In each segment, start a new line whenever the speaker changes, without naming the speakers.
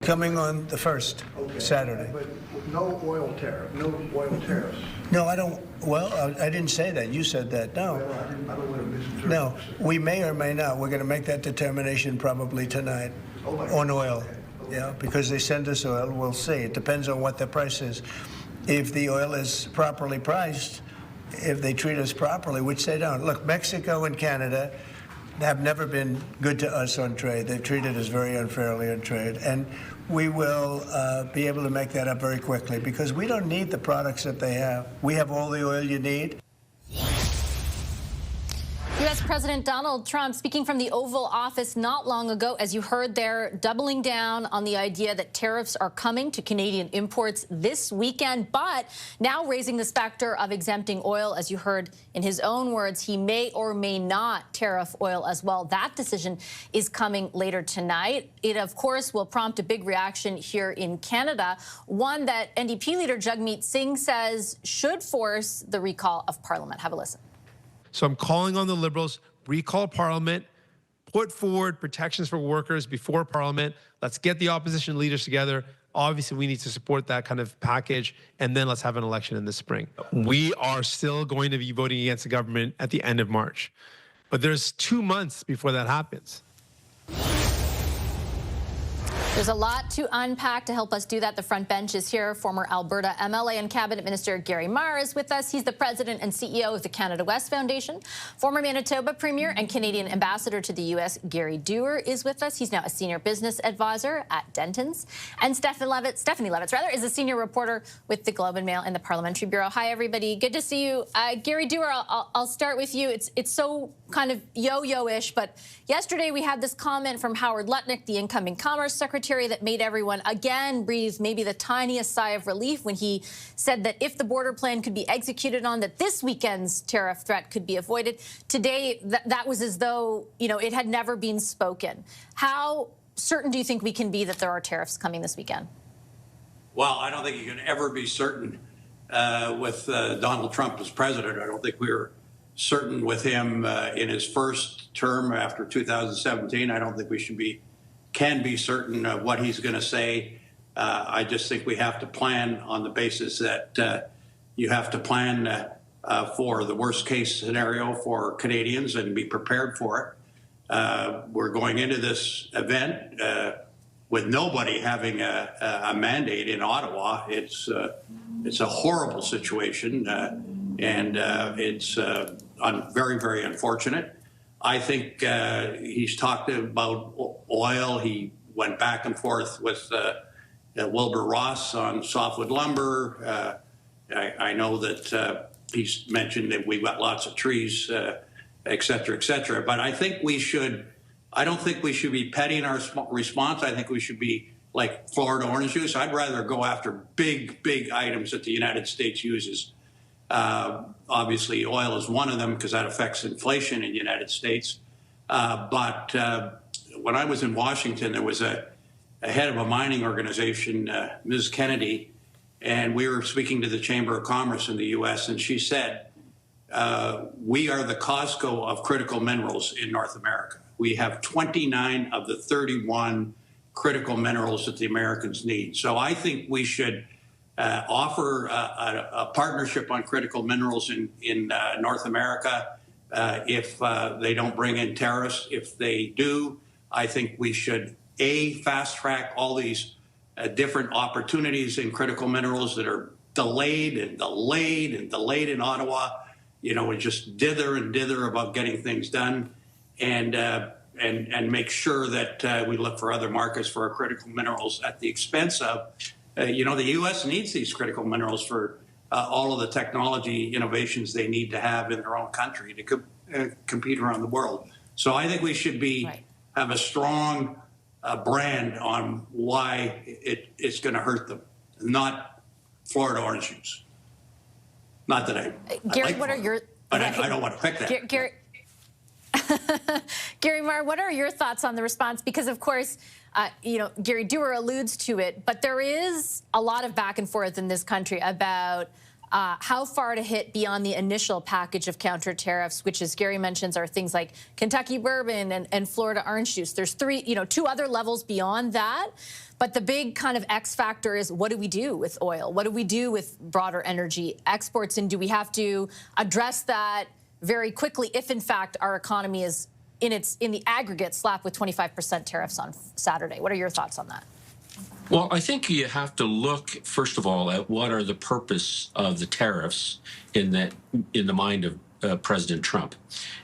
coming on the 1st,
Okay.
Saturday.
But no oil tariff, no oil tariffs.
No, I don't. Well, I didn't say that. You said that. No.
Well, I don't want to misinterpret.
No, we may or may not. We're going to make that determination probably tonight
Oh,
on oil.
okay.
Yeah, because they send us oil. We'll see. It depends on what the price is. If the oil is properly priced, if they treat us properly, which they don't. Look, Mexico and Canada have never been good to us on trade. They've treated us very unfairly on trade. And we will be able to make that up very quickly because we don't need the products that they have. We have all the oil you need.
U.S. President Donald Trump speaking from the Oval Office not long ago, as you heard there, doubling down on the idea that tariffs are coming to Canadian imports this weekend, but now raising the specter of exempting oil. As you heard in his own words, he may or may not tariff oil as well. That decision is coming later tonight. It, of course, will prompt a big reaction here in Canada, one that NDP leader Jagmeet Singh says should force the recall of Parliament. Have a listen.
So I'm calling on the Liberals, recall Parliament, put forward protections for workers before Parliament. Let's get the opposition leaders together. Obviously, we need to support that kind of package, and then let's have an election in the spring. We are still going to be voting against the government at the end of March, but there's 2 months before that happens.
There's a lot to unpack. To help us do that, the front bench is here. Former Alberta MLA and Cabinet Minister Gary Mar is with us. He's the president and CEO of the Canada West Foundation. Former Manitoba Premier and Canadian Ambassador to the U.S., Gary Dewar, is with us. He's now a senior business advisor at Dentons. And Stephanie Levitz, is a senior reporter with the Globe and Mail and the Parliamentary Bureau. Hi, everybody. Good to see you. Gary Dewar, I'll start with you. It's so kind of yo-yo-ish, but yesterday we had this comment from Howard Lutnick, the incoming Commerce Secretary, that made everyone again breathe maybe the tiniest sigh of relief when he said that if the border plan could be executed on, that this weekend's tariff threat could be avoided. Today, that was as though, it had never been spoken. How certain do you think we can be that there are tariffs coming this weekend?
Well, I don't think you can ever be certain with Donald Trump as president. I don't think we were certain with him in his first term after 2017. I don't think we can be certain of what he's going to say. I just think we have to plan on the basis that you have to plan for the worst case scenario for Canadians and be prepared for it. We're going into this event with nobody having a mandate in Ottawa. It's a horrible situation, and it's very, very unfortunate. I think he's talked about oil. He went back and forth with Wilbur Ross on softwood lumber. I know that he's mentioned that we've got lots of trees, et cetera, et cetera. But I think I don't think we should be petting our response. I think we should be like Florida orange juice. I'd rather go after big, big items that the United States uses. Obviously, oil is one of them because that affects inflation in the United States. But when I was in Washington, there was a head of a mining organization, Ms. Kennedy, and we were speaking to the Chamber of Commerce in the U.S., and she said, we are the Costco of critical minerals in North America. We have 29 of the 31 critical minerals that the Americans need. So I think we should offer a partnership on critical minerals in North America if they don't bring in tariffs. If they do, I think we should, fast track all these different opportunities in critical minerals that are delayed and delayed and delayed in Ottawa. We just dither and dither about getting things done, and make sure that we look for other markets for our critical minerals at the expense of the U.S. needs these critical minerals for all of the technology innovations they need to have in their own country to compete around the world. So I think we should have a strong brand on why it's going to hurt them, not Florida orange juice. Not that I
Gary,
like
what
Florida,
are your?
but I don't want to pick that.
Gary, Gary Mar, what are your thoughts on the response? Because, of course, Gary Dewar alludes to it, but there is a lot of back and forth in this country about how far to hit beyond the initial package of counter tariffs, which, as Gary mentions, are things like Kentucky bourbon and Florida orange juice. There's two other levels beyond that. But the big kind of X factor is, what do we do with oil? What do we do with broader energy exports? And do we have to address that very quickly if, in fact, our economy is in the aggregate slapped with 25% tariffs on Saturday? What are your thoughts on that?
Well, I think you have to look, first of all, at what are the purpose of the tariffs in the mind of President Trump.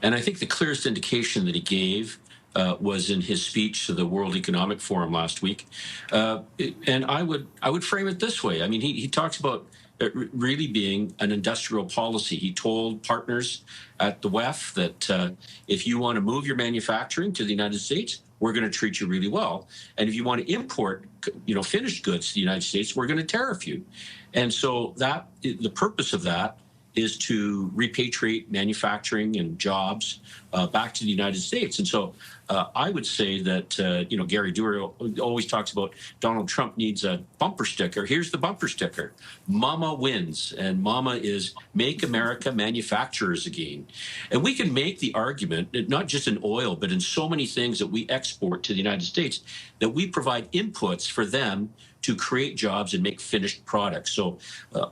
And I think the clearest indication that he gave was in his speech to the World Economic Forum last week. And I would frame it this way. I mean, he talks about it really being an industrial policy. He told partners at the WEF that if you want to move your manufacturing to the United States, we're going to treat you really well. And if you want to import, finished goods to the United States, we're going to tariff you. And so the purpose of that is to repatriate manufacturing and jobs back to the United States. And so I would say that, Gary Duriel always talks about Donald Trump needs a bumper sticker. Here's the bumper sticker. Mama wins. And Mama is Make America Manufacturers Again. And we can make the argument, not just in oil, but in so many things that we export to the United States, that we provide inputs for them to create jobs and make finished products. So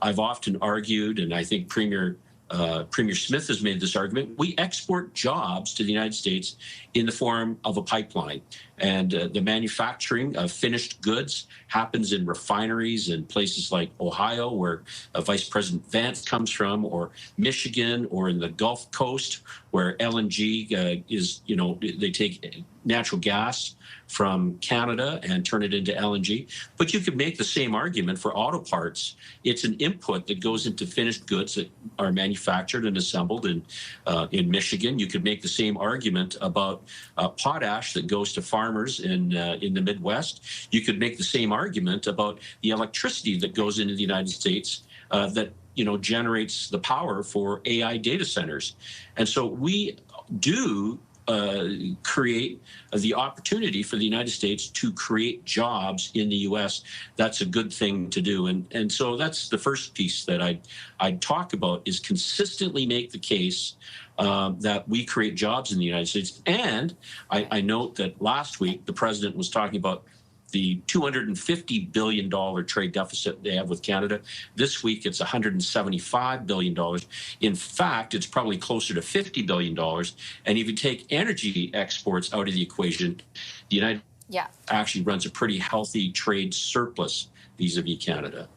I've often argued, and I think Premier Smith has made this argument, we export jobs to the United States in the form of a pipeline. And the manufacturing of finished goods happens in refineries in places like Ohio, where Vice President Vance comes from, or Michigan, or in the Gulf Coast, where LNG is, they take natural gas from Canada and turn it into LNG. But you could make the same argument for auto parts. It's an input that goes into finished goods that are manufactured and assembled in Michigan. You could make the same argument about potash that goes to farmers in the Midwest. You could make the same argument about the electricity that goes into the United States that generates the power for AI data centers. And so we do create the opportunity for the United States to create jobs in the U.S. That's a good thing to do. And so that's the first piece that I'd talk about, is consistently make the case that we create jobs in the United States. And I note that last week the president was talking about the $250 billion trade deficit they have with Canada. This week, it's $175 billion. In fact, it's probably closer to $50 billion. And if you take energy exports out of the equation, the United States actually runs a pretty healthy trade surplus vis-a-vis Canada.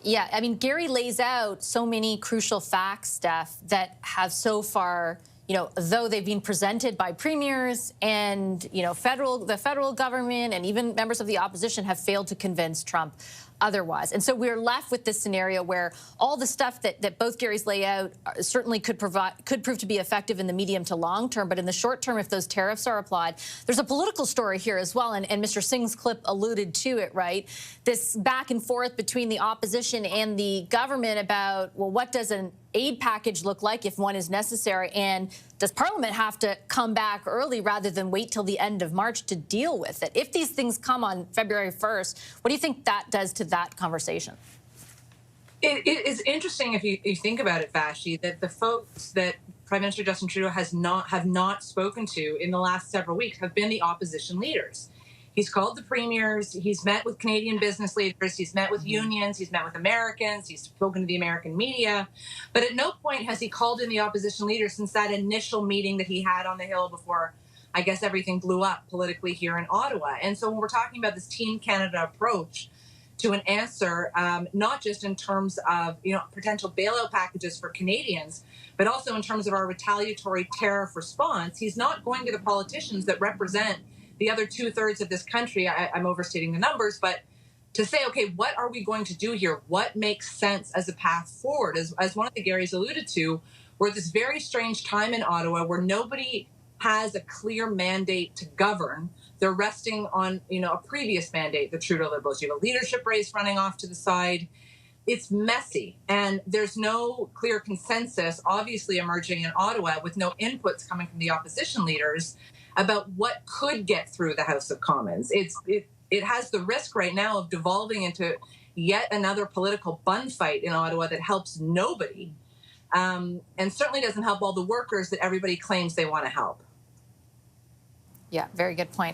Yeah, I mean, Gary lays out so many crucial facts, Steph, that have so far, though they've been presented by premiers and, the federal government and even members of the opposition have failed to convince Trump otherwise. And so we're left with this scenario where all the stuff that both Garys lay out certainly could prove to be effective in the medium to long term. But in the short term, if those tariffs are applied, there's a political story here as well. And Mr. Singh's clip alluded to it, right? This back and forth between the opposition and the government about, well, what does an aid package look like if one is necessary? And does Parliament have to come back early rather than wait till the end of March to deal with it? If these things come on February 1st, what do you think that does to that conversation?
It is interesting if you think about it, Vassy, that the folks that Prime Minister Justin Trudeau have not spoken to in the last several weeks have been the opposition leaders. He's called the premiers. He's met with Canadian business leaders. He's met with unions. He's met with Americans. He's spoken to the American media. But at no point has he called in the opposition leaders since that initial meeting that he had on the Hill before, I guess, everything blew up politically here in Ottawa. And so when we're talking about this Team Canada approach to an answer, not just in terms of potential bailout packages for Canadians, but also in terms of our retaliatory tariff response, he's not going to the politicians that represent the other 2/3 of this country. I'm overstating the numbers, but to say, okay, what are we going to do here? What makes sense as a path forward? As one of the Garys alluded to, we're at this very strange time in Ottawa where nobody has a clear mandate to govern. They're resting on, a previous mandate, the Trudeau Liberals. You have a leadership race running off to the side. It's messy, and there's no clear consensus, obviously, emerging in Ottawa with no inputs coming from the opposition leaders about what could get through the House of Commons. It has the risk right now of devolving into, yet another political bun fight in Ottawa that helps nobody, and certainly doesn't help all the workers that everybody claims they want to help.
Yeah, very good point.